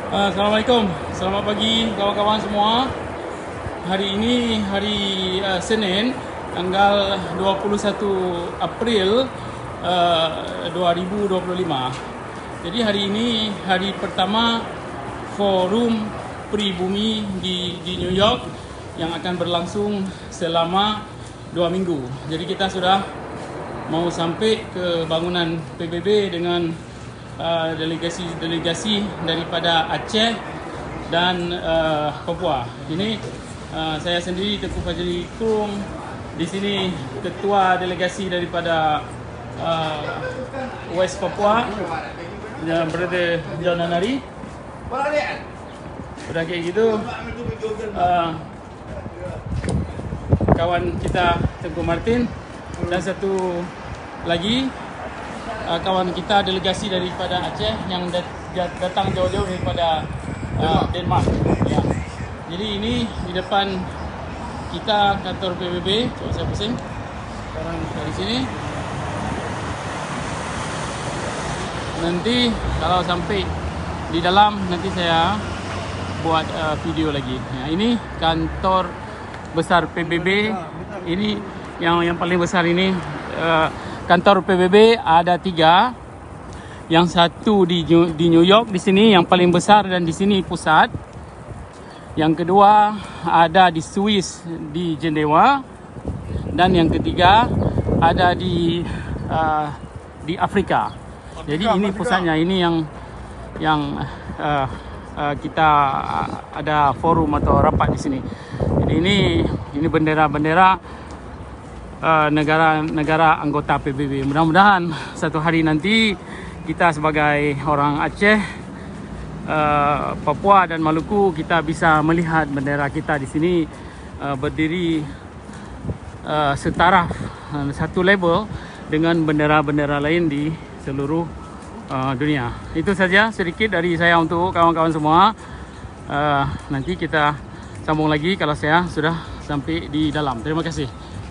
Assalamualaikum, selamat pagi kawan-kawan semua. Hari ini hari Senin, tanggal 21 April 2025. Jadi hari ini hari pertama Forum Pribumi di New York yang akan berlangsung selama 2 minggu. Jadi kita sudah mau sampai ke bangunan PBB dengan delegasi daripada Aceh dan Papua. Ini saya sendiri Tengku Fajri Kung, di sini ketua delegasi daripada West Papua, yang Brother John Anari. Udah kayak gitu, kawan kita Tengku Martin, dan satu lagi kawan kita delegasi daripada Aceh yang datang jauh-jauh daripada Denmark. Ya. Jadi ini di depan kita kantor PBB. Coba saya pusing. Sekarang dari sini. Nanti kalau sampai di dalam nanti saya buat video lagi. Ya, ini kantor besar PBB. Ini yang paling besar ini. Kantor PBB ada 3, yang satu di New York di sini yang paling besar dan di sini pusat. Yang kedua ada di Swiss di Jenewa, dan yang ketiga ada di Afrika. Jadi ini pusatnya, ini yang kita ada forum atau rapat di sini. Jadi ini bendera-bendera negara-negara anggota PBB. Mudah-mudahan satu hari nanti kita sebagai orang Aceh, Papua dan Maluku, kita bisa melihat bendera kita di sini berdiri setara, satu level dengan bendera-bendera lain di seluruh dunia. Itu saja sedikit dari saya untuk kawan-kawan semua. Nanti kita sambung lagi kalau saya sudah sampai di dalam. Terima kasih.